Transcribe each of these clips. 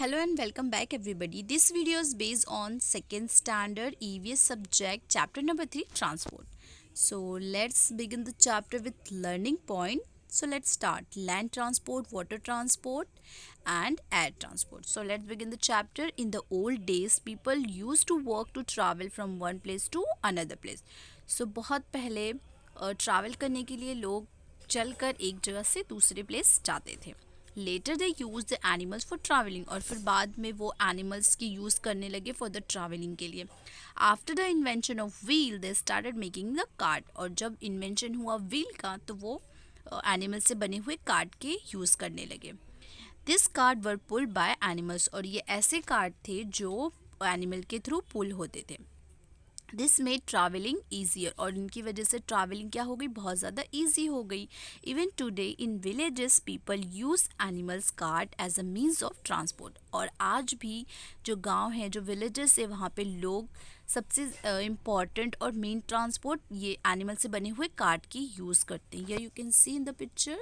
Hello and welcome back everybody. This video is based on second standard EVS subject chapter number 3 transport. So let's begin the chapter with learning point. So let's start land transport, water transport and air transport. So let's begin the chapter. In the old days people used to walk to travel from one place to another place. So बहुत पहले travel करने के लिए लोग चलकर एक जगह से दूसरे प्लेस जाते थे. Later they use the animals for travelling और फिर बाद में वो एनिमल्स की यूज़ करने लगे फॉर द ट्रैवलिंग के लिए. After the invention of wheel they started making the cart और जब इन्वेंशन हुआ व्हील का तो वो एनिमल से बने हुए कार्ट के यूज़ करने लगे. This cart were pull by animals और ये ऐसे कार्ट थे जो एनिमल के थ्रू पुल होते थे. दिस मेड ट्रैवलिंग ईजियर और इनकी वजह से ट्रैवलिंग क्या हो गई, बहुत ज़्यादा ईजी हो गई. Even today in villages people use animals cart as a means of transport और आज भी जो गांव हैं, जो विलेजेस है, वहाँ पे लोग सबसे इम्पॉर्टेंट और मेन ट्रांसपोर्ट ये एनिमल से बने हुए कार्ट की यूज़ करते हैं. You can see in the picture.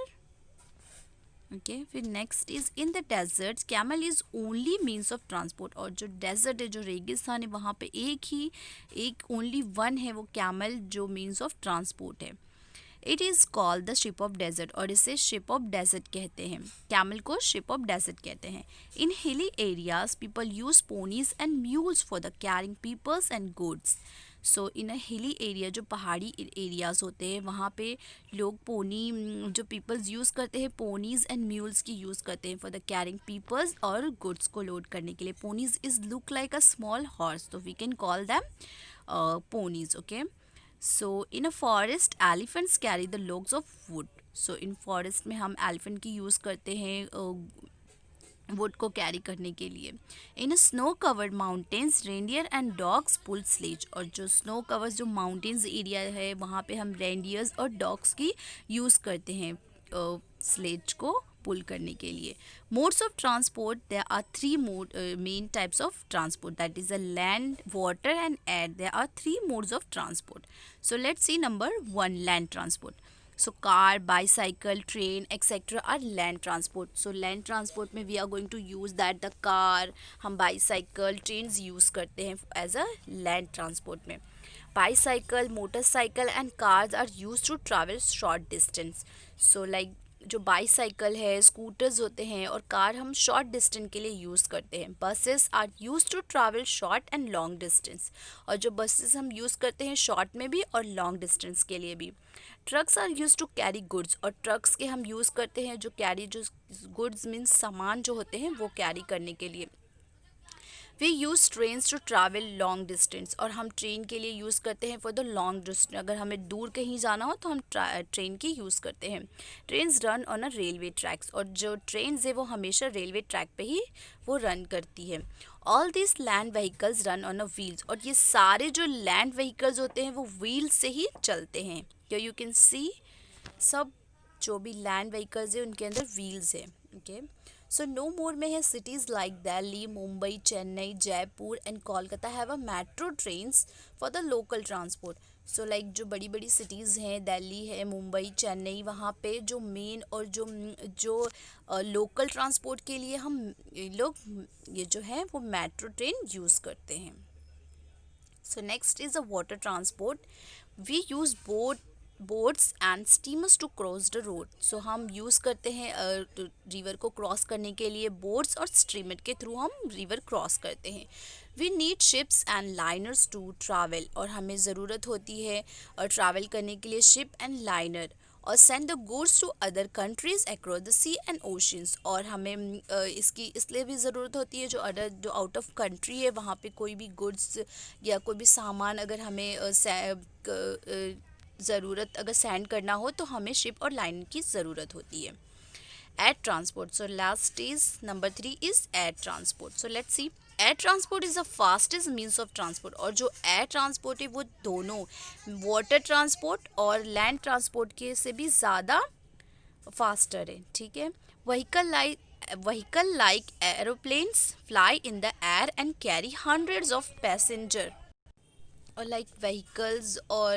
Okay फिर next is in the desert camel is only means of transport और जो डेजर्ट है, जो रेगिस्तान है, वहाँ पे एक ओनली वन है वो कैमल जो मीन्स ऑफ ट्रांसपोर्ट है. It is called the ship of desert और इसे शिप ऑफ डेजर्ट कहते हैं. कैमल को शिप ऑफ डेजर्ट कहते हैं. In hilly areas people use ponies and mules for the carrying peoples and goods. So in a hilly area, जो पहाड़ी areas होते हैं, वहाँ पे लोग पोनी जो पीपल्स यूज़ करते हैं, पोनीज़ एंड म्यूल्स की यूज़ करते हैं फॉर द कैरिंग पीपल्स और गुड्स को लोड करने के लिए. Ponies is look like a small horse, तो we can call them ponies. Okay so in a forest elephants carry the logs of wood. So in forest में हम elephant की use करते हैं वुड को कैरी करने के लिए. In snow covered mountains reindeer and dogs pull sledge और जो स्नो कवर्स जो माउंटेन्स एरिया है वहाँ पे हम रेंडियर्स और डॉग्स की यूज़ करते हैं स्लेज को पुल करने के लिए. Modes of transport, there are three main types of transport, that is a land, water and air. There are three modes of transport. So let's see number 1, land transport. So car, bicycle, train, etc. are land transport. So land transport में we are going to use that the car, हम bicycle, trains use करते हैं as a land transport में. Bicycle, motorcycle and cars are used to travel short distance. So like जो bicycle है, scooters होते हैं और कार हम शॉर्ट डिस्टेंस के लिए यूज़ करते हैं. Buses are use to travel short and long distance और जो बसेस हम यूज़ करते हैं शॉर्ट में भी और लॉन्ग डिस्टेंस के लिए भी. Trucks are use to carry goods और ट्रक्स के हम यूज़ करते हैं जो गुड्स मीन्स सामान जो होते हैं वो कैरी करने के लिए. We use trains to travel long distance और हम ट्रेन के लिए यूज़ करते हैं फॉर द लॉन्ग डिस्टेंस. अगर हमें दूर कहीं जाना हो तो हम ट्रेन की यूज़ करते हैं. Trains run on a railway tracks और जो ट्रेन्स है वो हमेशा रेलवे ट्रैक पे ही वो रन करती है. All this land vehicles run on a wheels और ये सारे जो लैंड व्हीकल्स होते हैं वो व्हील्स से ही चलते हैं. यू कैन सी सब जो भी लैंड व्हीकल्स है उनके अंदर व्हील्स है. ओके सो नो मोर में है cities like Delhi, Mumbai, Chennai, Jaipur and Kolkata have a metro trains for the local transport. So like जो बड़ी बड़ी सिटीज़ हैं, दिल्ली है, मुंबई, चेन्नई, वहाँ पे जो मेन और जो लोकल ट्रांसपोर्ट के लिए हम लोग ये जो है वो मेट्रो ट्रेन यूज़ करते हैं. So next is a water transport. We use boats and steamers to cross the road. So हम यूज़ करते हैं रिवर को क्रॉस करने के लिए बोट्स और स्टीमर के थ्रू हम रिवर क्रॉस करते हैं. We need ships and liners to travel और हमें ज़रूरत होती है और ट्रैवल करने के लिए शिप एंड लाइनर और send the goods to other countries across the sea and oceans. और हमें इसकी इसलिए भी ज़रूरत होती है जो आउट ऑफ कंट्री है वहाँ पे कोई भी गुड्स या कोई भी सामान अगर हमें ज़रूरत अगर सेंड करना हो तो हमें शिप और लाइन की ज़रूरत होती है. Air transport. So last is number 3 is air transport. So let's C. Air transport is the fastest means of transport और जो एयर ट्रांसपोर्ट है वो दोनों वाटर ट्रांसपोर्ट और लैंड ट्रांसपोर्ट के से भी ज़्यादा फास्टर है. ठीक है. Vehicle like aeroplanes fly in the air and carry hundreds of passenger or like vehicles or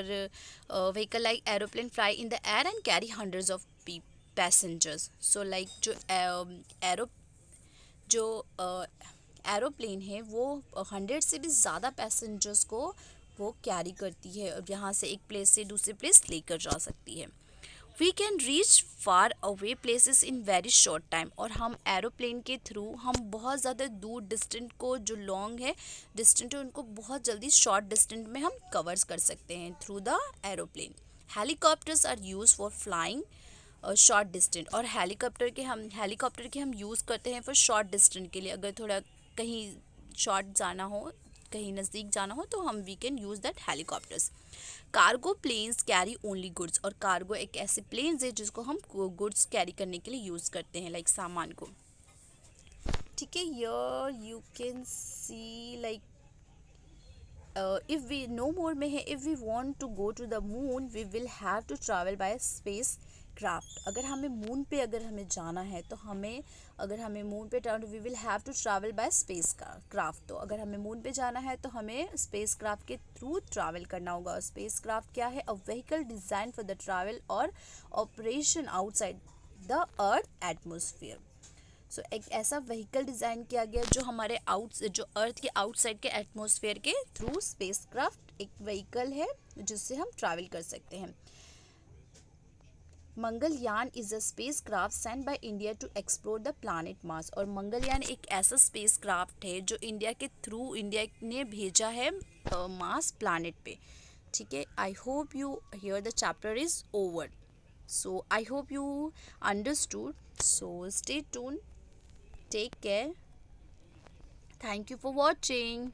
vehicle like aeroplane fly in the air and carry hundreds of passengers. So like जो जो aeroplane है वो 100 से भी ज़्यादा passengers को वो carry करती है और यहाँ से एक प्लेस से दूसरे प्लेस लेकर जा सकती है। We can reach far away places in very short time, और हम एरोप्लेन के थ्रू हम बहुत ज़्यादा दूर डिस्टेंट को, जो लॉन्ग है डिस्टेंट है, उनको बहुत जल्दी शॉर्ट डिस्टेंट में हम कवर्स कर सकते हैं through the aeroplane. Helicopters are use for flying short distant, और हेलीकॉप्टर के हम यूज़ करते हैं फॉर शॉर्ट डिस्टेंट के लिए। अगर थोड़ा कहीं शॉर्ट जाना हो, कहीं नज़दीक जाना हो, तो हम we can use that helicopters. Cargo planes carry only goods, और कार्गो एक ऐसे प्लेन्स है जिसको हम गुड्स कैरी करने के लिए यूज़ करते हैं, लाइक सामान को। ठीक है, here you can C like if we no more में है, if we want to go to the moon we will have to travel by space craft. अगर हमें मून पे अगर हमें जाना है तो अगर हमें मून पे we will have to travel by spacecraft. तो अगर हमें मून पे जाना है तो हमें स्पेस क्राफ्ट के थ्रू ट्रैवल करना होगा। स्पेस क्राफ्ट क्या है? A vehicle design for the travel और operation outside the earth atmosphere. So एक ऐसा व्हीकल डिज़ाइन किया गया जो हमारे जो अर्थ के आउटसाइड के एटमॉस्फेयर के थ्रू स्पेसक्राफ्ट एक व्हीकल है जिससे हम ट्रैवल कर सकते हैं। Mangalyaan is a spacecraft send by India to explore the planet Mars, और मंगलयान एक ऐसा स्पेस क्राफ्ट है जो इंडिया ने भेजा है मार्स प्लानट पे। ठीक है, I hope you here the chapter is over. So I hope you understood. So stay tune, take care, thank you for watching.